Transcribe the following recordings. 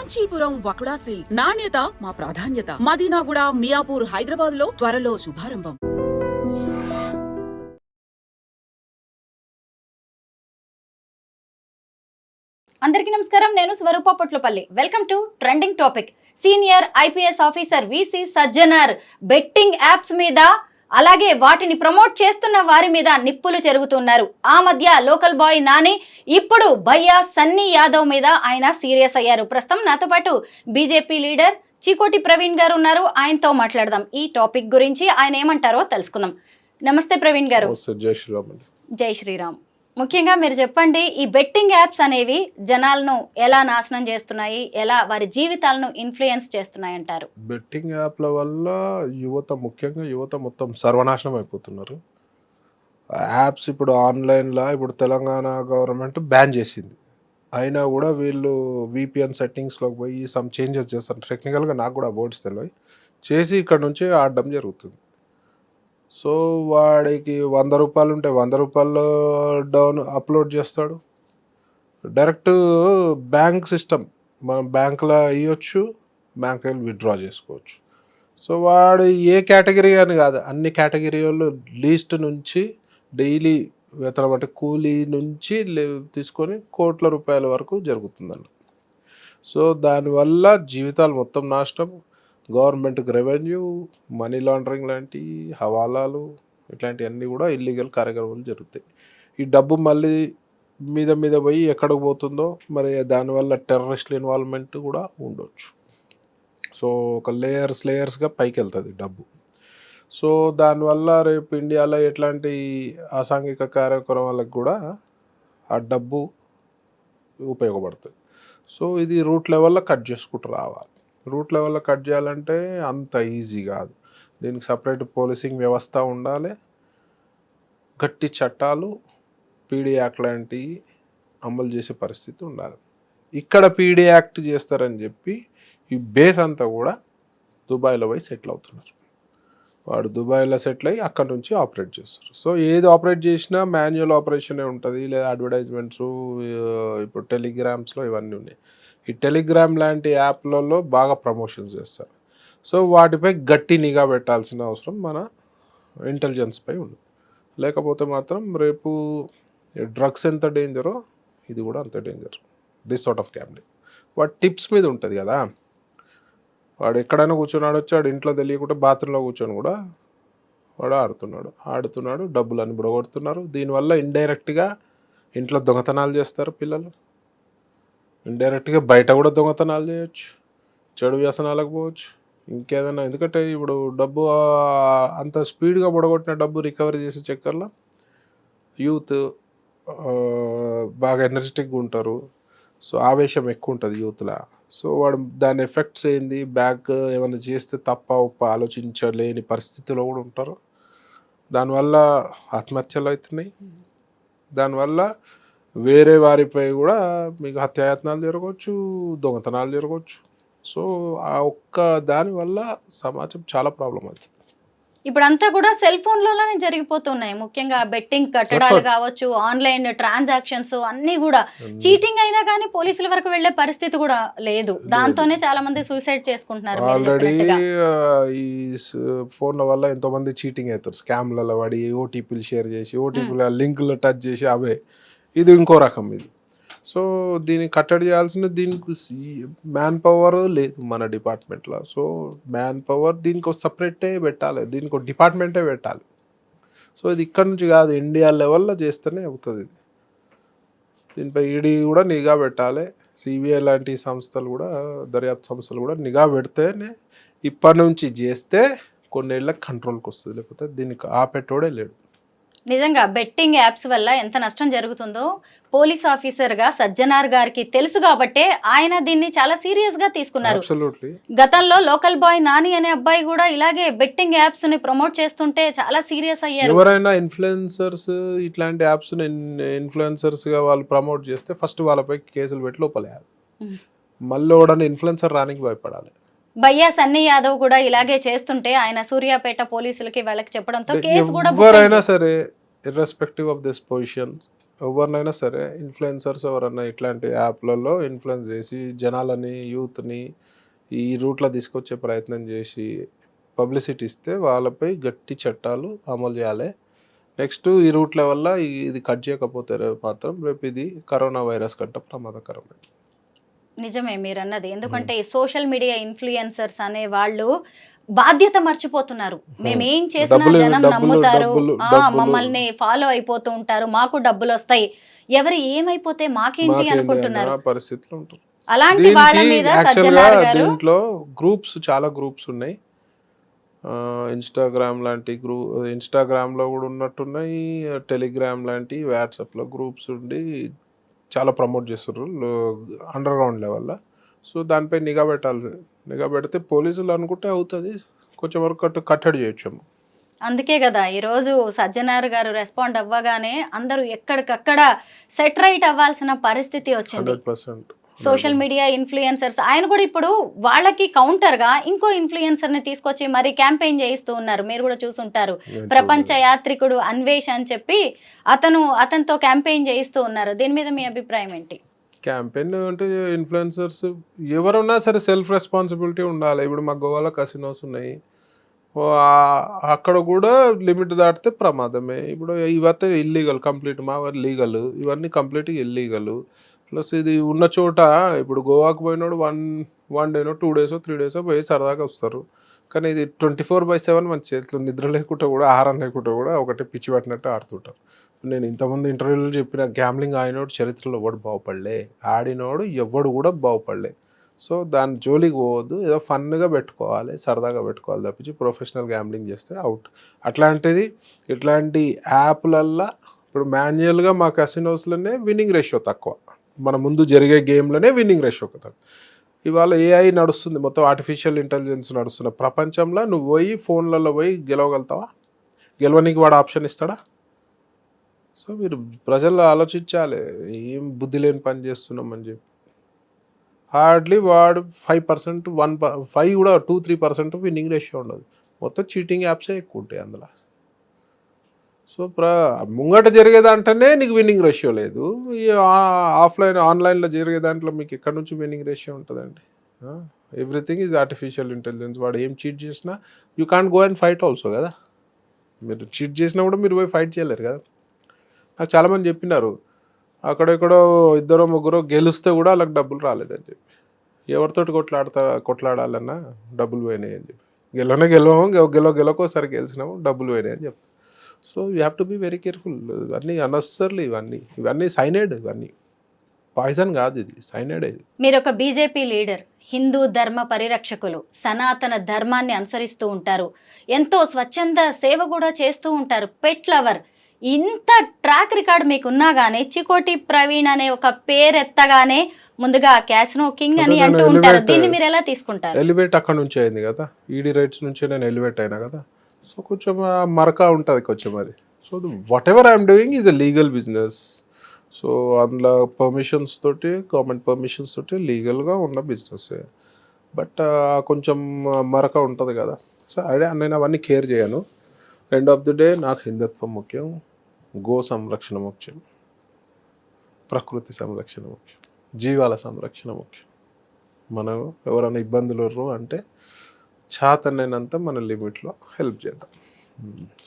Kanchipuram వకుడా silks నాణ్యత మా ప్రాధాన్యత. మదీనాగూడ, మియాపూర్, హైదరాబాద్ లో త్వరలో శుభారంభం. అందరికీ నమస్కారం. నేను Swaroopa Potlapalli. Welcome to trending topic. Senior IPS officer VC Sajjanar betting apps మీద అలాగే వాటిని ప్రమోట్ చేస్తున్న వారి మీద నిప్పులు చెరుగుతున్నారు. ఆ మధ్య లోకల్ బాయ్ నాని, ఇప్పుడు భయ్యా సన్నీ యాదవ్ మీద ఆయన సీరియస్ అయ్యారు. ప్రస్తుతం నాతో పాటు బీజేపీ లీడర్ చీకోటి ప్రవీణ్ గారు ఉన్నారు. ఆయనతో మాట్లాడదాం. ఈ టాపిక్ గురించి ఆయన ఏమంటారో తెలుసుకుందాం. నమస్తే ప్రవీణ్ గారు. జై శ్రీరామ్. ముఖ్యంగా మీరు చెప్పండి, ఈ బెట్టింగ్ యాప్స్ అనేవి జనాలను ఎలా నాశనం చేస్తున్నాయి, ఎలా వారి జీవితాలను ఇన్ఫ్లుయెన్స్ చేస్తున్నాయి అంటారు? బెట్టింగ్ యాప్ల వల్ల ముఖ్యంగా యువత మొత్తం సర్వనాశనం అయిపోతున్నారు. యాప్స్ ఇప్పుడు ఆన్లైన్లో ఇప్పుడు తెలంగాణ గవర్నమెంట్ బ్యాన్ చేసింది. అయినా కూడా వీళ్ళు విపిఎన్ సెట్టింగ్స్లోకి పోయి సమ్ చేంజెస్ చేస్తారు. టెక్నికల్గా నాకు కూడా బోర్డ్స్ తెలియదు చేసి ఇక్కడ నుంచి ఆడడం జరుగుతుంది. సో వాడికి 100 రూపాయలు ఉంటే 100 రూపాయలు డౌన్ అప్లోడ్ చేస్తాడు. డైరెక్ట్ బ్యాంక్ సిస్టమ్, మనం బ్యాంకులో ఇవ్వచ్చు, బ్యాంక్ వెళ్ళి విత్డ్రా చేసుకోవచ్చు. సో వాడు ఏ కేటగిరీ అని కాదు, అన్ని కేటగిరీలు లీస్ట్ నుంచి డైలీ వేతనం అంటే కూలీ నుంచి తీసుకొని కోట్ల రూపాయల వరకు జరుగుతుందండి. సో దానివల్ల జీవితాలు మొత్తం నాశనం. గవర్నమెంట్కి రెవెన్యూ, మనీ లాండరింగ్ లాంటి హవాలాలు ఇట్లాంటివన్నీ కూడా ఇల్లీగల్ కార్యక్రమాలు జరుగుతాయి. ఈ డబ్బు మళ్ళీ మీద పోయి ఎక్కడికి పోతుందో మరి దానివల్ల టెర్రరిస్టుల ఇన్వాల్వ్మెంట్ కూడా ఉండొచ్చు. సో ఒక లేయర్స్గా పైకి వెళ్తుంది డబ్బు. సో దానివల్ల రేపు ఇండియాలో ఎట్లాంటి అసాంఘిక కార్యక్రమాలకు కూడా ఆ డబ్బు ఉపయోగపడుతుంది. సో ఇది రూట్ లెవెల్లో కట్ చేసుకుంటూ రావాలి. రూట్ లెవెల్లో కట్ చేయాలంటే అంత ఈజీ కాదు. దీనికి సపరేట్ పోలీసింగ్ వ్యవస్థ ఉండాలి, గట్టి చట్టాలు, పీడీ యాక్ట్ లాంటివి అమలు చేసే పరిస్థితి ఉండాలి. ఇక్కడ పీడీ యాక్ట్ చేస్తారని చెప్పి ఈ బేస్ అంతా కూడా దుబాయ్లో పోయి సెటిల్ అవుతున్నారు. వాడు దుబాయ్లో సెటిల్ అయ్యి అక్కడ నుంచి ఆపరేట్ చేస్తారు. సో ఏది ఆపరేట్ చేసినా మాన్యువల్ ఆపరేషనే ఉంటుంది, లేదా అడ్వర్టైజ్మెంట్స్, ఇప్పుడు టెలిగ్రామ్స్లో ఇవన్నీ ఉన్నాయి. ఈ టెలిగ్రామ్ లాంటి యాప్లలో బాగా ప్రమోషన్స్ చేస్తారు. సో వాటిపై గట్టి నిఘా పెట్టాల్సిన అవసరం మన ఇంటెలిజెన్స్పై ఉంది. లేకపోతే మాత్రం రేపు డ్రగ్స్ ఎంత డేంజరో ఇది కూడా అంత danger. This sort of gambling వాడు టిప్స్ మీద ఉంటుంది కదా. వాడు ఎక్కడైనా కూర్చొని ఆడొచ్చు, వాడు ఇంట్లో తెలియకుండా బాత్రూంలో కూర్చొని కూడా వాడు ఆడుతున్నాడు, డబ్బులన్నీ బుడగొడుతున్నారు. దీనివల్ల ఇండైరెక్ట్గా ఇంట్లో దొంగతనాలు చేస్తారు పిల్లలు, ఇండైరెక్ట్గా బయట కూడా దొంగతనాలు చేయొచ్చు, చెడు వ్యసనాలకు పోవచ్చు, ఇంకేదైనా. ఎందుకంటే ఇప్పుడు డబ్బు అంత స్పీడ్గా బుడగొట్టిన డబ్బు రికవరీ చేసే చక్కర్లో యూత్ బాగా ఎనర్జెటిక్గా ఉంటారు. సో ఆవేశం ఎక్కువ ఉంటుంది యూత్లో. సో వాడు దాని ఎఫెక్ట్స్ ఏంది, బ్యాక్ ఏమైనా చేస్తే తప్ప ఉప్ప ఆలోచించలేని పరిస్థితిలో కూడా ఉంటారు. దానివల్ల ఆత్మహత్యలు అవుతున్నాయి. దానివల్ల వేరే వారిపై కూడా మీకు హత్యాయత్నాలు జరగవచ్చు, దొంగతనాలు జరగవచ్చు. సో ఆ ఒక్క దానివల్ల సమాజం చాలా ప్రాబ్లం అవుతుంది. ఇప్పుడు అంతా కూడా సెల్ ఫోన్లలోనే జరిగిపోతున్నాయి. ముఖ్యంగా బెట్టింగ్ కట్టడాలు కావచ్చు, ఆన్లైన్ ట్రాన్సాక్షన్స్ అన్నీ కూడా చీటింగ్ అయినా కానీ పోలీసుల వరకు వెళ్లే పరిస్థితి కూడా లేదు. దాంతోనే చాలా మంది సూసైడ్ చేసుకుంటున్నారు. ఆల్రెడీ ఈ ఫోన్ల వల్ల ఎంతో మంది చీటింగ్ అవుతారు. స్కామ్లలో వాడి ఓటీపీలు షేర్ చేసి, ఓటీపీల లింకులు టచ్ చేసి అవే. ఇది ఇంకో రకం ఇది. సో దీన్ని కట్టడి చేయాల్సిన, దీనికి మ్యాన్ పవర్ లేదు మన డిపార్ట్మెంట్లో. సో మ్యాన్ పవర్ దీనికి సపరేటే పెట్టాలి, దీనికి ఒక డిపార్ట్మెంటే పెట్టాలి. సో ఇది ఇక్కడ నుంచి కాదు, ఇండియా లెవెల్లో చేస్తేనే అవుతుంది. ఇది దీనిపై ఈడీ కూడా నిఘా పెట్టాలి, సిబిఐ లాంటి సంస్థలు కూడా, దర్యాప్తు సంస్థలు కూడా నిఘా పెడితేనే ఇప్పటి నుంచి చేస్తే కొన్నేళ్ళకి కంట్రోల్కి వస్తుంది. లేకపోతే దీనికి ఆపెట్టోడే లేడు. నిజంగా బెట్టింగ్ యాప్స్ వల్ల ఎంత నష్టం జరుగుతుందో పోలీస్ ఆఫీసర్గా సజ్జనార్ గారికి తెలుసు కాబట్టే ఆయన దీన్ని చాలా సీరియస్ గా తీసుకున్నారు. గతంలో లోకల్ బాయ్ నాని అనే అబ్బాయి కూడా ఇలాగే బెట్టింగ్ యాప్స్ ని ప్రమోట్ చేస్తుంటే చాలా సీరియస్ అయ్యారు. ఎవరైనా ఇన్ఫ్లుయెన్సర్స్ ఇట్లాంటి యాప్స్ ఇన్ఫ్లుయెన్సర్స్ గా వాళ్ళు ప్రమోట్ చేస్తే ఫస్ట్ వాళ్ళపై కేసులు పెట్టి లోపలేయాలి. మళ్ళీ కూడా ఇన్ఫ్లుయెన్సర్ రానికి భయపడాలి. భయ్యా సన్నీ యాదవ్ కూడా ఇలాగే చేస్తుంటే ఆయన సూర్యాపేట పోలీసులకి వాళ్ళకి చెప్పడంతో కేసు కూడా ఎవరైనా సరే ఇర్రెస్పెక్టివ్ ఆఫ్ దిస్ పొజిషన్ ఎవరినైనా సరే ఇన్ఫ్లుయెన్సర్స్ ఎవరన్నా ఇట్లాంటి యాప్లలో ఇన్ఫ్లుయెన్స్ చేసి జనాలని యూత్ని ఈ రూట్లో తీసుకొచ్చే ప్రయత్నం చేసి పబ్లిసిటీ ఇస్తే వాళ్ళపై గట్టి చట్టాలు అమలు చేయాలి. నెక్స్ట్ ఈ రూట్ల వల్ల ఇది కట్ చేయకపోతే మాత్రం రేపు ఇది కరోనా వైరస్ కంటే ప్రమాదకరమే. నిజమే మీరన్నది. ఎందుకంటే సోషల్ మీడియా ఇన్ఫ్లుయెన్సర్స్ అనే వాళ్ళు బాధ్యత మర్చిపోతున్నారు. మేమేం చేసినా జనం నమ్ముతారు, మమ్మల్ని ఫాలో అయిపోతూ ఉంటారు, మాకు డబ్బులు వస్తాయి, ఎవరు ఏమైపోతే మాకేంటి అనుకుంటున్నారు పరిస్థితులు ఉంటారు. అలాంటి వాళ్ళ మీద సజ్జనార్ గారు దీంట్లో గ్రూప్స్ చాలా గ్రూప్స్ ఉన్నాయి. ఇన్స్టాగ్రామ్ లాంటి ఇన్స్టాగ్రామ్లో కూడా ఉన్నట్టున్నాయి, టెలిగ్రామ్ లాంటి వాట్సాప్లో గ్రూప్స్ ఉండి చాలా ప్రమోట్ చేస్తున్నారు అండర్ గ్రౌండ్ లెవెల్లో. సో దానిపై నిఘా పెట్టాలి. నిఘా పెడితే పోలీసులు అనుకుంటే అవుతుంది, కొంచెం వరకు కట్టడి చేయొచ్చు. అందుకే కదా ఈరోజు సజ్జనార్ గారు రెస్పాండ్ అవ్వగానే అందరూ ఎక్కడికక్కడ సెటరైట్ అవ్వాల్సిన పరిస్థితి వచ్చింది. 100%. సోషల్ మీడియా ఇన్ఫ్లుయెన్సర్స్ ఆయన కూడా ఇప్పుడు వాళ్ళకి కౌంటర్ గా ఇంకో ఇన్ఫ్లుయెన్సర్ ని తీసుకొచ్చి మరి క్యాంపెయిన్ చేయిస్తూ ఉన్నారు. మీరు కూడా చూసుంటారు, ప్రపంచ యాత్రికుడు అన్వేష్ అని చెప్పి అతనితో క్యాంపెయిన్ చేయిస్తూ ఉన్నారు. దీని మీద మీ అభిప్రాయం ఏంటి? క్యాంపెయిన్ అంటే ఇన్ఫ్లుయెన్సర్స్ ఎవరున్నా సరే సెల్ఫ్ రెస్పాన్సిబిలిటీ ఉండాలి. ఇప్పుడు మా గోవాలో కసినోస్ ఉన్నాయి, అక్కడ కూడా లిమిట్ దాటితే ప్రమాదమే. ఇప్పుడు ఇవైతే ఇల్లీగల్, కంప్లీట్ మా లీగల్, ఇవన్నీ కంప్లీట్గా ఇల్లీగల్. ప్లస్ ఇది ఉన్న చోట ఇప్పుడు గోవాకు పోయినోడు వన్ డేనో 2 డేసో 3 డేసో పోయి సరదాగా వస్తారు. కానీ ఇది 24/7 మన చేతిలో నిద్ర లేకుండా కూడా ఆహారం లేకుండా కూడా ఒకటి పిచ్చి పట్టినట్టు ఆడుతుంటారు. నేను ఇంతమంది ఇంటర్వ్యూలో చెప్పిన గ్యాంబ్లింగ్ ఆడినోడు చరిత్రలో ఎవడు బాగుపడలే, ఆడినోడు ఎవడు కూడా బాగుపడలే. సో దాని జోలికి పోవద్దు, ఏదో ఫన్గా పెట్టుకోవాలి, సరదాగా పెట్టుకోవాలి తప్పించి ప్రొఫెషనల్ గ్యాంబ్లింగ్ చేస్తే అవుట్. అట్లాంటిది ఇట్లాంటి యాప్లల్లో ఇప్పుడు మాన్యువల్గా మా కసినోస్లోనే విన్నింగ్ రేషియో తక్కువ, మన ముందు జరిగే గేమ్లోనే విన్నింగ్ రేషియో తక్కువ. ఇవాళ ఏఐ నడుస్తుంది, మొత్తం ఆర్టిఫిషియల్ ఇంటెలిజెన్స్ నడుస్తున్న ప్రపంచంలో నువ్వు పోయి ఫోన్లలో పోయి గెలవగలుగుతావా? గెలవనికి వాడు ఆప్షన్ ఇస్తాడా? సో మీరు ప్రజలు ఆలోచించాలి, ఏం బుద్ధి లేని పని చేస్తున్నామని చెప్పి. హార్డ్లీ వాడు 5%, 5 కూడా 2-3% విన్నింగ్ రేషియో ఉండదు. మొత్తం చీటింగ్ యాప్సే ఎక్కువ ఉంటాయి అందులో. సో ముంగట జరిగేదంటేనే నీకు విన్నింగ్ రేషియో లేదు. ఈ ఆన్లైన్లో జరిగే దాంట్లో మీకు ఎక్కడి నుంచి విన్నింగ్ రేషియో ఉంటుందండి? Everything is artificial intelligence. వాడు ఏం చీట్ చేసినా you can't go and fight also కదా. మీరు చీట్ చేసినా కూడా మీరు పోయి ఫైట్ చేయలేరు కదా. నాకు చాలామంది చెప్పినారు, అక్కడెక్కడో 2-3 గెలిస్తే కూడా వాళ్ళకి డబ్బులు రాలేదని చెప్పి. ఎవరితోటి కొట్లాడాలన్నా డబ్బులు పోయినాయి అని చెప్పి. గెలవకోసారి గెలిచినాము, డబ్బులు పోయినాయి అని చెప్పి. So you have to be very careful. ఇవన్నీ అనవసర్లీ, ఇవన్నీ సైనైడ్, ఇవన్నీ పాయిజన్ కాదు, ఇది సైనైడ్. ఇది మీరు ఒక బీజేపీ లీడర్, హిందూ ధర్మ పరిరక్షకులు, సనాతన ధర్మాన్ని అనుసరిస్తూ ఉంటారు, ఎంతో స్వచ్ఛంద సేవ కూడా చేస్తూ ఉంటారు, పెట్ లవర్. ఇంత ట్రాక్ రికార్డ్ మీకున్నా గానీ చికోటి ప్రవీణ్ అనే ఒక పేరెత్తగానే ముందుగా క్యాసినో కింగ్ అని అంటూ ఉంటారు. దీన్ని మీరు ఎలా తీసుకుంటారు? ఎలివేట్ అక్కడ నుంచి అయింది కదా, ఈడీ రైట్స్ నుంచి నేను ఎలివేట్ అయినా కదా. సో కొంచెం మరక ఉంటుంది కొంచెం అది. So what ever I'm doing is a legal business. So అందులో పర్మిషన్స్ తోటి, గవర్నమెంట్ పర్మిషన్స్ తోటి లీగల్గా ఉన్న బిజినెస్. బట్ కొంచెం మరక ఉంటుంది కదా. సో అదే నేను అవన్నీ కేర్ చేయను. ఎండ్ ఆఫ్ ది డే నాకు హిందుత్వం ముఖ్యం, గో సంరక్షణ ముఖ్యం, ప్రకృతి సంరక్షణ ముఖ్యం, జీవాల సంరక్షణ ముఖ్యం. మనం ఎవరైనా ఇబ్బందులు అంటే చాతనైనంత మన లిమిట్లో హెల్ప్ చేద్దాం.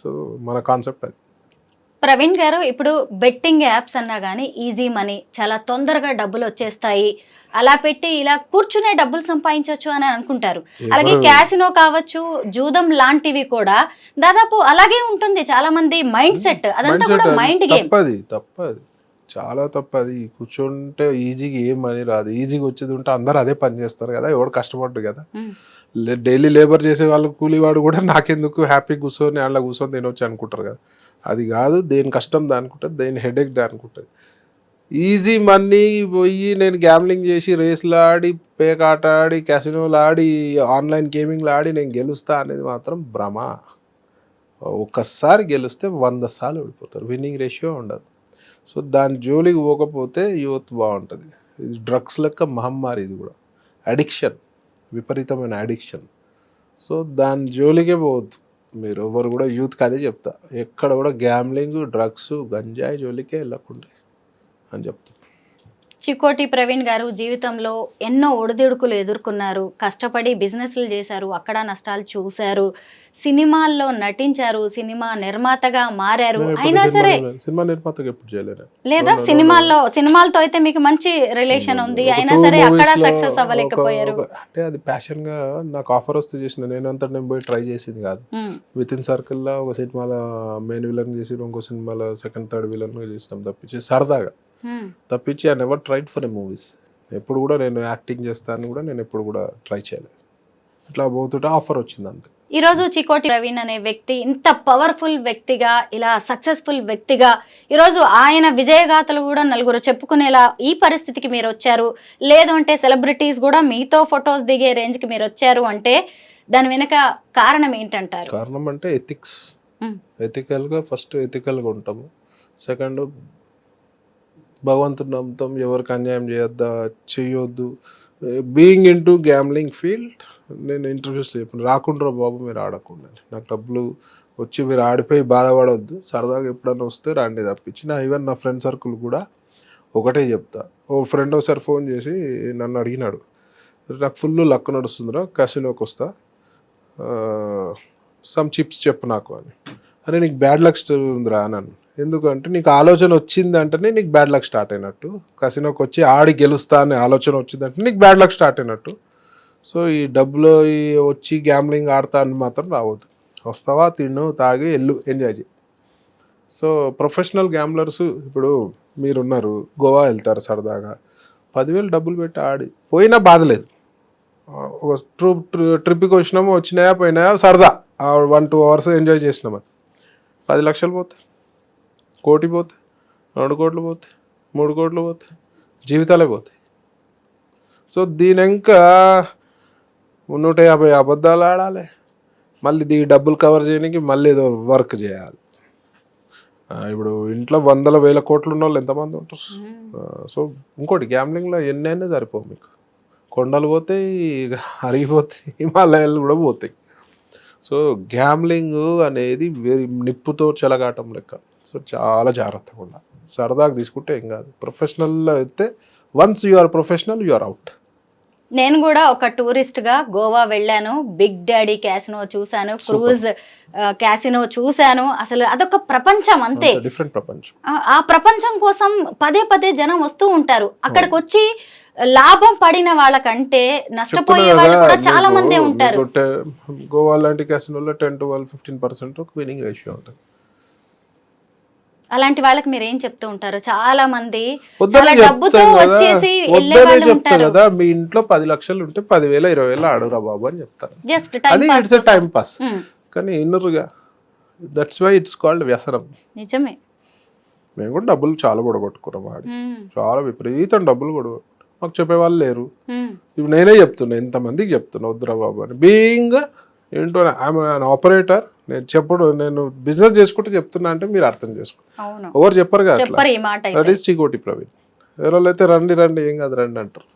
సో మన కాన్సెప్ట్ అది. ప్రవీణ్ గారు, ఇప్పుడు బెట్టింగ్ యాప్స్ అన్నా కానీ ఈజీ మనీ, చాలా తొందరగా డబ్బులు వచ్చేస్తాయి, అలా పెట్టి ఇలా కూర్చునే డబ్బులు సంపాదించవచ్చు అని అనుకుంటారు. అలాగే క్యాసినో కావచ్చు, జూదం లాంటివి కూడా దాదాపు అలాగే ఉంటుంది. చాలా మంది మైండ్ సెట్ అదంతా కూడా మైండ్ గేమ్. తప్పది, చాలా తప్పది. కూర్చుంటే ఈజీగా ఏం మనీ రాదు. ఈజీగా వచ్చేది ఉంటే అందరు అదే పని చేస్తారు కదా, ఎవడు కష్టపడ్డు కదా. డైలీ లేబర్ చేసే వాళ్ళు, కూలీవాడు కూడా నాకెందుకు హ్యాపీ కూర్చొని అలా కూర్చొని తినొచ్చు అనుకుంటారు కదా. అది కాదు, దేని కష్టం దానుకుంటుంది, దేని హెడేక్ దానుకుంటుంది. ఈజీ మనీ పోయి నేను గ్యామ్లింగ్ చేసి, రేసులు ఆడి, పేకాట ఆడి, క్యాసినోలు ఆడి, ఆన్లైన్ గేమింగ్లు ఆడి నేను గెలుస్తా అనేది మాత్రం భ్రమ. ఒక్కసారి గెలిస్తే 100 సార్లు ఓడిపోతారు, విన్నింగ్ రేషియో ఉండదు. సో దాని జోలికి పోకపోతే యూత్ బాగుంటుంది. ఇది డ్రగ్స్ లెక్క మహమ్మారి, ఇది కూడా అడిక్షన్, విపరీతమైన అడిక్షన్. సో దాని జోలికే పోవద్దు మీరు ఎవరు కూడా. యూత్కి అదే చెప్తా, ఎక్కడ కూడా గ్యామ్లింగ్, డ్రగ్స్, గంజాయి జోలికే వెళ్ళకుండా అని చెప్తాను. చికోటి ప్రవీణ్ గారు జీవితంలో ఎన్నో ఒడిదుడుకులు ఎదుర్కొన్నారు, కష్టపడి బిజినెస్లు చేశారు, అక్కడ నష్టాలు చూశారు, సినిమాల్లో నటించారు, సినిమా నిర్మాతగా మారారు. నేను ఎప్పుడు అయినా సరే సినిమా నిర్మాతగా ఎప్పుడు చేయలేను. లేదా సినిమాలతో అయితే మీకు మంచి రిలేషన్ ఉంది, అయినా సరే అక్కడ సక్సెస్ అవ్వలేకపోయారు. అంటే అది ప్యాషన్ గా నాకు ఆఫర్ వస్తే చేసిన, నేను పోయి ట్రై చేసింది కాదు. విత్ ఇన్ సర్కిల్ లో ఒక సినిమాలో మెయిన్ విలన్ చేసి, ఇంకో సినిమాలో సెకండ్ థర్డ్ విలన్ చేసినాం తప్పించి సరదాగా. తప్పించి I never tried for a movies. ఎప్పుడు కూడా నేను యాక్టింగ్ చేస్తాను కూడా నేను ఎప్పుడు కూడా ట్రై చేయలేదు. అట్లా పోతుంటే ఆఫర్ వచ్చింది అంతే. ఈరోజు చికోటి ప్రవీణ్ అనే వ్యక్తి ఇంత పవర్ఫుల్ వ్యక్తిగా, ఇలా సక్సెస్ఫుల్ వ్యక్తిగా, ఈరోజు ఆయన విజయగాథలు కూడా నలుగురు చెప్పుకునేలా ఈ పరిస్థితికి మీరు వచ్చారు. లేదు అంటే సెలబ్రిటీస్ కూడా మీతో ఫొటోస్ దిగే రేంజ్కి మీరు వచ్చారు అంటే దాని వెనుక కారణం ఏంటంటారు? కారణం అంటే ఎథిక్స్. ఎథికల్గా ఫస్ట్ ఎథికల్గా ఉంటాము. సెకండ్ భగవంతుని నమ్ముతాం, ఎవరికి అన్యాయం చేయొద్దు. Being in to gambling field నేను ఇంటర్వ్యూస్ చెప్పాను, రాకుండా బాబు మీరు ఆడకుండా, నాకు డబ్బులు వచ్చి మీరు ఆడిపోయి బాధపడవద్దు, సరదాగా ఎప్పుడన్నా వస్తే రండి తప్పించి. ఈవెన్ నా ఫ్రెండ్ సర్కిల్ కూడా ఒకటే చెప్తా. ఓ ఫ్రెండ్ ఒకసారి ఫోన్ చేసి నన్ను అడిగినాడు, నాకు ఫుల్ లక్ నడుస్తుందిరా, కసినోకి వస్తా, సమ్ చిప్స్ చెప్పు నాకు అని. అరే నీకు బ్యాడ్ లక్ ఉందిరా అన్నాను. ఎందుకంటే నీకు ఆలోచన వచ్చిందంటేనే నీకు బ్యాడ్ లక్ స్టార్ట్ అయినట్టు. కసినోకి వచ్చి ఆడి గెలుస్తా అనే ఆలోచన వచ్చిందంటే నీకు బ్యాడ్ లక్ స్టార్ట్ అయినట్టు. సో ఈ డబ్బులో వచ్చి గ్యాంబ్లింగ్ ఆడతా అని మాత్రం రావద్దు. వస్తావా, తిను, తాగి ఎల్లు, ఎంజాయ్ చేయి. సో ప్రొఫెషనల్ గ్యాంబ్లర్స్ ఇప్పుడు మీరున్నారు, గోవా వెళ్తారు సరదాగా, 10,000 డబ్బులు పెట్టి ఆడి పోయినా బాధ లేదు. ఒక ట్రిప్కి వచ్చినాయా పోయినాయా సరదా 1-2 అవర్స్ ఎంజాయ్ చేసినామని 10 లక్షలు పోతాయి, 1 కోటి పోతాయి, 2 కోట్లు పోతాయి, 3 కోట్లు పోతాయి, జీవితాలే పోతాయి. సో దీని ఇంకా 150 అబద్ధాలు ఆడాలి, మళ్ళీ ఈ డబ్బులు కవర్ చేయడానికి మళ్ళీ ఏదో వర్క్ చేయాలి. ఇప్పుడు ఇంట్లో 100,000 కోట్లు ఉన్న వాళ్ళు ఎంతమంది ఉంటారు? సో ఇంకోటి గ్యాంబ్లింగ్లో ఎన్నైనా సరిపోవు మీకు. కొండలు పోతాయి, అరిగిపోతాయి, హిమాలయాలు కూడా పోతాయి. సో గ్యాంబ్లింగ్ అనేది నిప్పుతో చెలగాటం లెక్క. సో చాలా జాగ్రత్తగా ఉండాలి. సరదాగా తీసుకుంటే ఏం కాదు. ప్రొఫెషనల్లో అయితే once you are professional you are out. నేను కూడా ఒక టూరిస్ట్గా గోవా వెళ్ళాను, బిగ్ డాడీ క్యాసినో చూశాను, క్రూజ్ క్యాసినో చూశాను. అసలు అదొక ప్రపంచం అంతే, డిఫరెంట్ ప్రపంచం. ఆ ప్రపంచం కోసం పదే పదే జనం వస్తూ ఉంటారు. అక్కడికి వచ్చి లాభం పడిన వాళ్ళకంటే నష్టపోయే వాళ్ళు కూడా చాలా మందే ఉంటారు. గోవా లాంటి క్యాసినోలో 10-12-15% విన్నింగ్ రేషియో ఉంటుంది. అలాంటి వాళ్ళకి మీరు ఏం చెప్తూ ఉంటారు? చాలా మంది డబ్బుతో వచ్చేసి చెప్తారు కదా, మీ ఇంట్లో 10 లక్షలు ఉంటే 10,000 20,000 ఆడురా బాబు అని చెప్తారు. Just time pass. కానీ ఇన్నరుగా దట్స్ వై ఇట్స్ కాల్డ్ వ్యసనం. నిజమే. మేము కూడా డబ్బులు చాలా పొడగొట్టుకున్నాం, వాడి చాలా విపరీతం డబ్బులు కూడా మాకు చెప్పేవాళ్ళు లేరు. ఇప్పుడు నేనే చెప్తున్నా, ఎంతమందికి చెప్తున్నా వద్దురా బాబు అని. బీయింగ్ ఏంటో ఐఎమ్ ఆపరేటర్, నేను బిజినెస్ చేసుకుంటే చెప్తున్నా అంటే మీరు అర్థం చేసుకో. ఎవరు చెప్పరు కదా, దట్ ఈస్ చికోటి ప్రవీణ్. ఎవరోళ్ళు అయితే రండి ఏం కాదు రండి అంటారు.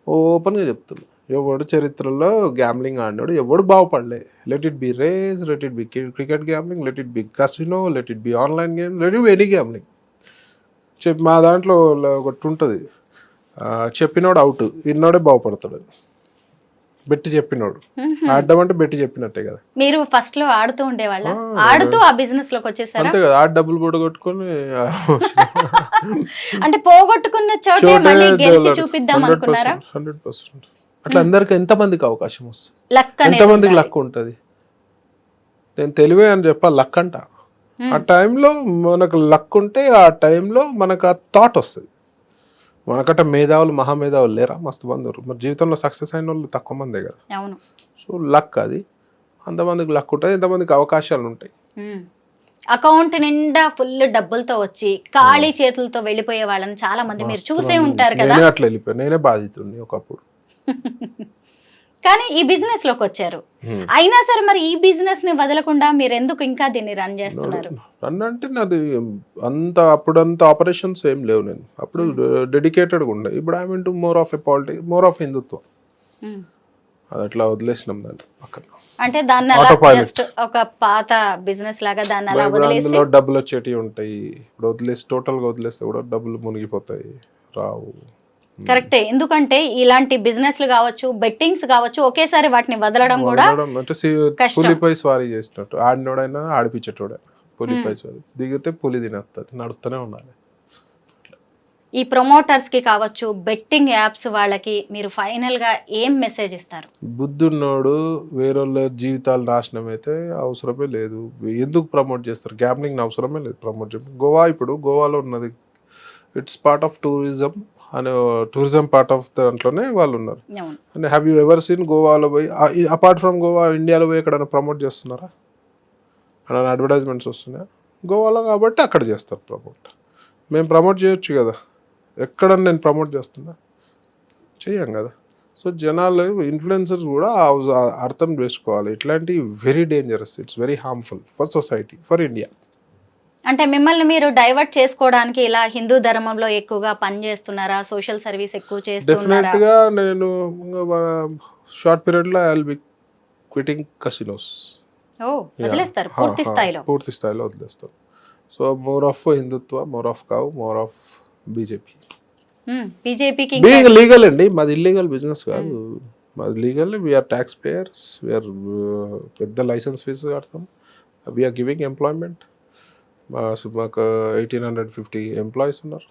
ఓపెన్గా చెప్తున్నా, ఎవడు చరిత్రలో గ్యాంబ్లింగ్ ఆడినాడు ఎవడు బాగుపడలే. Let it be race, let it be cricket gambling, let it be casino, let it be online game, let it be any gambling. మా దాంట్లో ఒకటి ఉంటుంది, చెప్పినోడు అవుట్, విన్నోడే బాగుపడతాడు. బెట్టి చెప్పినోడు ఆడడం అంటే బెట్టి చెప్పినట్టే కదా. మీరు ఫస్ట్ లో ఆడుతూ ఉండేవాళ్ళ, ఆడుతూ ఆ బిజినెస్ లోకి వచ్చేసారా? అంతే కదా, ఆడ డబ్బులు పొడగొట్టుకొని అంటే పోగొట్టుకున్న చోటే మళ్ళీ గెలిచి చూపిద్దాం అనుకున్నారా? 100%. అట్లా అందరికి ఎంతమందికి అవకాశం వస్తుంది, ఎంతమందికి లక్ ఉంటుంది. నేను తెలివే అని చెప్పాలి, లక్ అంట. ఆ టైంలో మనకు లక్ ఉంటే ఆ టైంలో మనకు ఆ థాట్ వస్తుంది. మనకట్ట మేధావులు మహామేధావులు లేరా? మస్తు మంది. మరి జీవితంలో సక్సెస్ అయిన వాళ్ళు తక్కువ మందే కదా. సో లక్ అది, అంతమందికి లక్ ఉంటుంది, ఎంతమందికి అవకాశాలు ఉంటాయి. అకౌంట్ నిండా ఫుల్ డబ్బులతో వచ్చి ఖాళీ చేతులతో వెళ్ళిపోయే వాళ్ళని చాలా మంది మీరు చూసే ఉంటారు కదా. నేనే అట్లా వెళ్ళిపోయాను, నేనే బాధితుడిని ఒకప్పుడు. కానీ ఈ బిజినెస్ లోకి వచ్చారు, అయినా సరే మరి ఈ బిజినెస్ ని వదలకుండా మీరు ఎందుకు ఇంకా దీన్ని రన్ చేస్తున్నారు? రన్ అంటే నాది అప్పుడంత ఆపరేషన్స్ ఏం లేవు. నేను అప్పుడు డెడికేటెడ్గా ఉండే. ఇప్పుడు I mean to more of a politics, more of హిందుత్వం. అది అట్లా వదిలేసినాం దాన్ని పక్కన. అంటే దాన్ని అలా Autopilot. జస్ట్ ఒక పాత బిజినెస్ లాగా దాన్ని అలా ఇప్పుడు వదిలేసి అందులో డబ్బులు వచ్చేటివి ఉంటాయి. ఇప్పుడు వదిలేసి టోటల్గా వదిలేస్తే కూడా డబ్బులు మునిగిపోతాయి, రావు. కరెక్టే. ఎందుకంటే ఇలాంటి బిజినెస్లు కావచ్చు, బెట్టింగ్స్ కావచ్చు, ఒకేసారి వాటిని వదలడం కూడా వదలడం అంటే కష్టం. పులిపై స్వారీ చేసినట్టు, ఆడినోడైనా ఆడిపించేటోడే. పులిపై స్వారీ దిగితే పులి తినేస్తుంది, నడుస్తూనే ఉండాలి. ఈ ప్రమోటర్స్ కి కావచ్చు, బెట్టింగ్ యాప్స్ వాళ్ళకి మీరు ఫైనల్ గా ఏం మెసేజ్ ఇస్తారు? బుద్ధున్నోడు వేరే జీవితాలు నాశనం అయితే అవసరమే లేదు. ఎందుకు ప్రమోట్ చేస్తారు? గ్యాంబ్లింగ్ అవసరమే లేదు ప్రమోట్ చేస్తారు. గోవా, ఇప్పుడు గోవాలో ఉన్నది ఇట్స్ పార్ట్ ఆఫ్ టూరిజం అనే టూరిజం పార్ట్ ఆఫ్ దాంట్లోనే వాళ్ళు ఉన్నారు. అవును. And have you ever seen గోవాలో పోయి అపార్ట్ ఫ్రమ్ గోవా ఇండియాలో పోయి ఎక్కడైనా ప్రమోట్ చేస్తున్నారా? అక్కడ అడ్వర్టైజ్మెంట్స్ వస్తున్నాయా? గోవాలో కాబట్టి అక్కడ చేస్తారు ప్రమోట్. మేము ప్రమోట్ చేయొచ్చు కదా, ఎక్కడన్నా నేను ప్రమోట్ చేస్తున్నా? చెయ్యం కదా. సో జనాలు ఇన్ఫ్లుయెన్సర్స్ కూడా అర్థం చేసుకోవాలి. ఇట్లాంటి very dangerous, it's very harmful for society, for India. అంటే మిమ్మల్ని మీరు డైవర్ట్ చేసుకోవడానికి ఇలా హిందూ ధర్మంలో ఎక్కువగా పని చేస్తున్నారా? సోషల్ సర్వీస్ ఎక్కువ చేస్తున్నారా? డెఫినెట్ గా నేను షార్ట్ పీరియడ్ లో I will be quitting casinos. ఓ, వదిలేస్తారు పూర్తి స్థాయిలో? పూర్తి స్థాయిలో వదిలేస్తాను. So more of Hindutva, more of cow, more of BJP. బీజేపీకి బీయింగ్ లీగల్ అండి, మాది ఇల్లీగల్ బిజినెస్ కాదు. మాది legal. We are tax payers, we are పెద్ద లైసెన్స్ ఫీజు కడతాం. We are giving employment. మాకు 1850 ఎంప్లాయీస్ ఉన్నారు.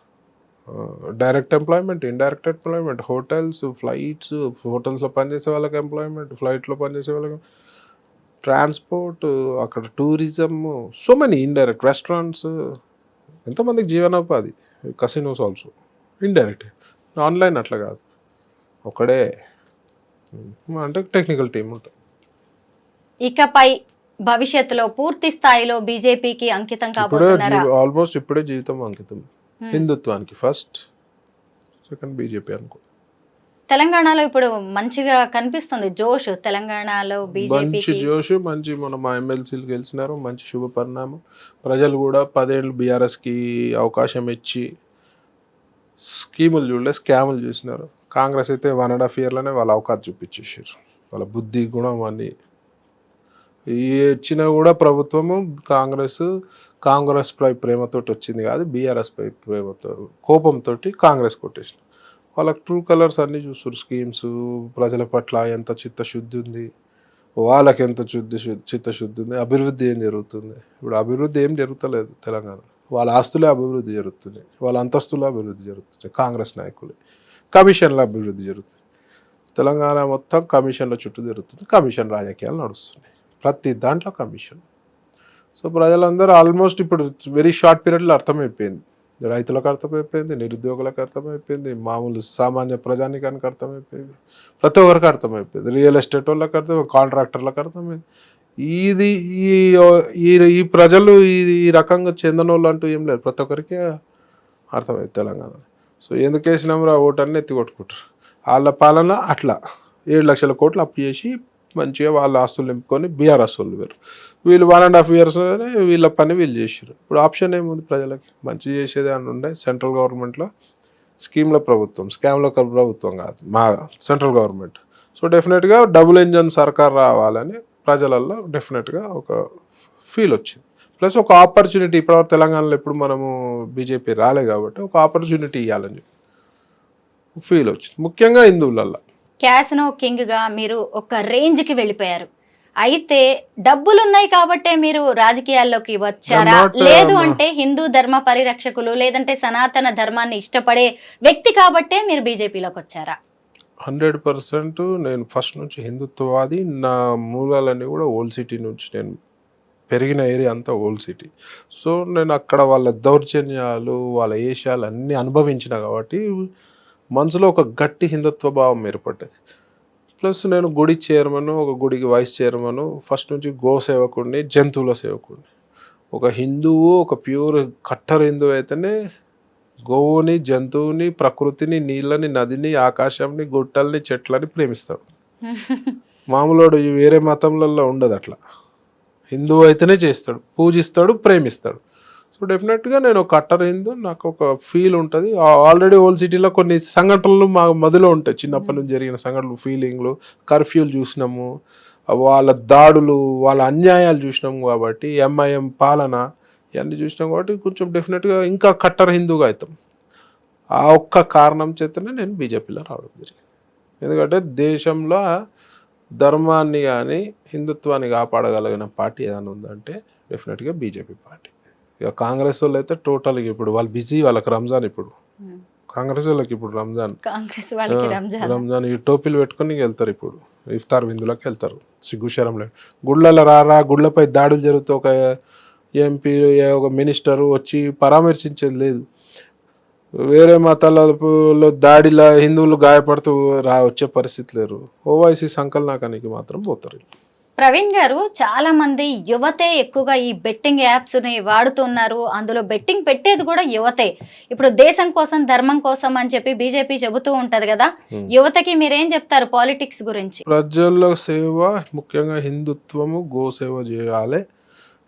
Direct employment, indirect employment, hotels, flights, హోటల్స్లో పనిచేసే వాళ్ళకి ఎంప్లాయ్మెంట్, ఫ్లైట్లో పనిచేసే వాళ్ళకి ట్రాన్స్పోర్ట్, అక్కడ tourism, so many indirect restaurants, ఎంతోమందికి జీవనోపాధి. Casinos also indirect. ఆన్లైన్ అట్లా కాదు, ఒకడే అంటే టెక్నికల్ టీం ఉంటుంది. ఇకపై భవిష్యత్తులో పూర్తి స్థాయిలో బీజేపీకి అంకితం కాబోతున్నారా? ఆల్మోస్ట్ ఇప్పుడే జీవితం అంకితం హిందుత్వానికి. ఫస్ట్, సెకండ్ బీజేపీ అనుకో. తెలంగాణలో ఇప్పుడు మంచిగా కనిపిస్తుంది జోష్. తెలంగాణలో మంచి బీజేపీకి జోష్, మంచి మా ఎమ్మెల్సీలు గెలిచినారు, మంచి శుభ పరిణామం. ప్రజలు కూడా 10 ఏళ్ళు బీఆర్ఎస్కి అవకాశం ఇచ్చి స్కీములు చూడలే, స్కాములు చూసినారు. కాంగ్రెస్ అయితే 1.5 yearలోనే వాళ్ళ అవకాశం చూపించేసారు. వాళ్ళ బుద్ధి గుణం అన్ని ఇచ్చినా కూడా ప్రభుత్వము కాంగ్రెస్ పై ప్రేమతోటి వచ్చింది కాదు, బీఆర్ఎస్ పై ప్రేమతో కోపంతో కాంగ్రెస్ కొట్టేసిన. వాళ్ళకి ట్రూ కలర్స్ అన్నీ చూస్తారు. స్కీమ్స్, ప్రజల పట్ల ఎంత చిత్తశుద్ధి ఉంది, వాళ్ళకి ఎంత చిత్తశుద్ధి ఉంది, అభివృద్ధి ఏం జరుగుతుంది. ఇప్పుడు అభివృద్ధి ఏం జరుగుతలేదు తెలంగాణ. వాళ్ళ ఆస్తులే అభివృద్ధి జరుగుతుంది, వాళ్ళ అంతస్తులే అభివృద్ధి జరుగుతుంది. కాంగ్రెస్ నాయకులే కమిషన్ల అభివృద్ధి జరుగుతుంది. తెలంగాణ మొత్తం కమిషన్ల చుట్టూ జరుగుతుంది. కమిషన్ రాజకీయాలు నడుస్తున్నాయి, ప్రతి దాంట్లో కమిషన్. సో ప్రజలందరూ ఆల్మోస్ట్ ఇప్పుడు వెరీ షార్ట్ పీరియడ్లో అర్థమైపోయింది. రైతులకు అర్థమైపోయింది, నిరుద్యోగులకు అర్థమైపోయింది, మామూలు సామాన్య ప్రజానికానికి అర్థమైపోయింది, ప్రతి ఒక్కరికి అర్థమైపోయింది. రియల్ ఎస్టేట్ వాళ్ళకి అర్థమైంది, కాంట్రాక్టర్లకు అర్థమైంది. ఇది ఈ ప్రజలు ఈ రకంగా చెందిన వాళ్ళు అంటూ ఏం లేదు, ప్రతి ఒక్కరికి అర్థమైంది తెలంగాణ. సో ఎందుకు వేసినాం రా ఓటన్ని ఎత్తి కొట్టుకుంటారు. వాళ్ళ పాలన అట్లా 7 లక్షల కోట్లు అప్పు చేసి మంచిగా వాళ్ళ ఆస్తులు నింపుకొని బీఆర్ఎస్ వాళ్ళు వేరు. వీళ్ళు 1.5 years వీళ్ళ పని వీళ్ళు చేసారు. ఇప్పుడు ఆప్షన్ ఏముంది ప్రజలకి? మంచి చేసేది అని ఉండే సెంట్రల్ గవర్నమెంట్లో స్కీమ్ల ప్రభుత్వం, స్కామ్ల ప్రభుత్వం కాదు మా సెంట్రల్ గవర్నమెంట్. సో డెఫినెట్గా డబుల్ ఇంజన్ సర్కార్ రావాలని ప్రజలలో డెఫినెట్గా ఒక ఫీల్ వచ్చింది. ప్లస్ ఒక ఆపర్చునిటీ, ఇప్పుడు తెలంగాణలో ఎప్పుడు మనము బీజేపీ రాలే కాబట్టి ఒక ఆపర్చునిటీ ఇవ్వాలని చెప్పి ఫీల్ వచ్చింది, ముఖ్యంగా హిందువులల్లో. క్యాసినో కింగ్ గా మీరు ఒక రేంజ్ కి వెళ్ళిపోయారు. అయితే డబ్బులు ఉన్నాయి కాబట్టే మీరు రాజకీయాల్లోకి వచ్చారా? లేదు అంటే హిందూ ధర్మ పరిరక్షకులు లేదంటే సనాతన ధర్మాన్ని ఇష్టపడే వ్యక్తి కాబట్టే మీరు బీజేపీలోకి వచ్చారా? 100% నేను ఫస్ట్ నుంచి హిందుత్వవాది. నా మూలాలన్నీ కూడా ఓల్డ్ సిటీ నుంచి, నేను పెరిగిన ఏరియా అంతా ఓల్డ్ సిటీ. సో నేను అక్కడ వాళ్ళ దౌర్జన్యాలు, వాళ్ళ ఏషాలు అన్నీ అనుభవించిన కాబట్టి మనసులో ఒక గట్టి హిందుత్వ భావం ఏర్పడ్డది. ప్లస్ నేను గుడి చైర్మన్, ఒక గుడికి వైస్ చైర్మన్, ఫస్ట్ నుంచి గో సేవకుడిని, జంతువుల సేవకుడిని. ఒక హిందువు, ఒక ప్యూర్ కట్టర్ హిందువు అయితేనే గోవుని, జంతువుని, ప్రకృతిని, నీళ్ళని, నదిని, ఆకాశంని, గుట్టల్ని, చెట్లని ప్రేమిస్తాడు. మామూలుడు వేరే మతంలలో ఉండదు అట్లా. హిందువు అయితేనే చేస్తాడు, పూజిస్తాడు, ప్రేమిస్తాడు. సో డెఫినెట్గా నేను ఒక కట్టర్ హిందూ, నాకు ఒక ఫీల్ ఉంటుంది. ఆల్రెడీ ఓల్డ్ సిటీలో కొన్ని సంఘటనలు మా మధ్యలో ఉంటాయి, చిన్నప్పటి నుంచి జరిగిన సంఘటనలు, ఫీలింగ్లు, కర్ఫ్యూలు చూసినాము, వాళ్ళ దాడులు, వాళ్ళ అన్యాయాలు చూసినాం కాబట్టి, ఎంఐఎం పాలన ఇవన్నీ చూసినాం కాబట్టి కొంచెం డెఫినెట్గా ఇంకా కట్టర్ హిందూగా అవుతాం. ఆ ఒక్క కారణం చేతనే నేను బీజేపీలో రావడం జరిగింది. ఎందుకంటే దేశంలో ధర్మాన్ని కానీ హిందుత్వాన్ని కాపాడగలిగిన పార్టీ ఏదైనా ఉందంటే డెఫినెట్గా బీజేపీ పార్టీ. ఇక కాంగ్రెస్ వాళ్ళు అయితే టోటల్గా ఇప్పుడు వాళ్ళు బిజీ, వాళ్ళకి రంజాన్ ఇప్పుడు. కాంగ్రెస్ వాళ్ళకి ఇప్పుడు రంజాన్, కాంగ్రెస్ వాళ్ళకి రంజాన్ ఈ టోపీలు పెట్టుకుని వెళ్తారు. ఇప్పుడు ఇఫ్తార్ విందులకు వెళ్తారు. సిగ్గుశరంలో గుళ్ళలో రారా, గుళ్ళపై దాడులు జరుగుతూ ఒక ఎంపీ ఒక మినిస్టరు వచ్చి పరామర్శించేది లేదు. వేరే మతాలలో దాడిలా హిందువులు గాయపడుతూ వచ్చే పరిస్థితి లేరు. ఓవైసీ సంకలనాకానికి మాత్రం పోతారు. ప్రవీణ్ గారు, చాలా మంది యువతే ఎక్కువగా ఈ బెట్టింగ్ యాప్స్ ని వాడుతున్నారు. అందులో బెట్టింగ్ పెట్టేది కూడా యువతే. ఇప్పుడు దేశం కోసం, ధర్మం కోసం అని చెప్పి బీజేపీ చెబుతూ ఉంటది కదా, యువతకి మీరేం చెప్తారు పాలిటిక్స్ గురించి? ప్రజల సేవ, ముఖ్యంగా హిందుత్వము, గోసేవ చేయాలి.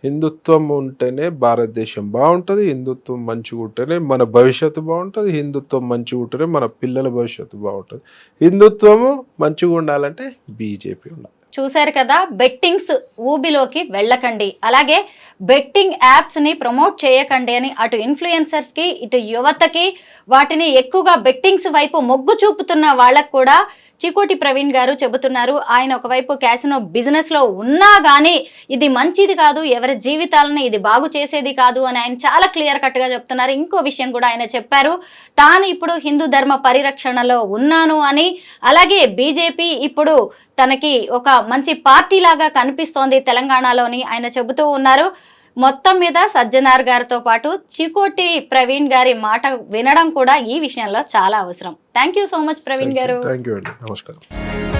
హిందుత్వం ఉంటేనే భారతదేశం బాగుంటుంది. హిందుత్వం మంచిగా ఉంటేనే మన భవిష్యత్తు బాగుంటుంది. హిందుత్వం మంచిగా ఉంటేనే మన పిల్లల భవిష్యత్తు బాగుంటుంది. హిందుత్వము మంచిగా ఉండాలంటే బీజేపీ ఉండాలి. చూశారు కదా, బెట్టింగ్స్ ఊబిలోకి వెళ్ళకండి, అలాగే బెట్టింగ్ యాప్స్ ని ప్రమోట్ చేయకండి అని అటు ఇన్ఫ్లుయెన్సర్స్ కి, ఇటు యువతకి, వాటిని ఎక్కువగా బెట్టింగ్స్ వైపు మొగ్గు చూపుతున్న వాళ్ళకు కూడా చికోటి ప్రవీణ్ గారు చెబుతున్నారు. ఆయన ఒకవైపు క్యాసినో బిజినెస్ లో ఉన్నా గానీ ఇది మంచిది కాదు, ఎవరి జీవితాలను ఇది బాగు చేసేది కాదు అని ఆయన చాలా క్లియర్ కట్ గా చెప్తున్నారు. ఇంకో విషయం కూడా ఆయన చెప్పారు, తాను ఇప్పుడు హిందూ ధర్మ పరిరక్షణలో ఉన్నాను అని, అలాగే బీజేపీ ఇప్పుడు తనకి ఒక మంచి పార్టీ లాగా కనిపిస్తోంది తెలంగాణలోని ఆయన చెబుతూ ఉన్నారు. మొత్తం మీద సజ్జనార్ గారితో పాటు చికోటి ప్రవీణ్ గారి మాట వినడం కూడా ఈ విషయంలో చాలా అవసరం. Thank you so much Praveen గారు. థ్యాంక్ యూ అండి, నమస్కారం.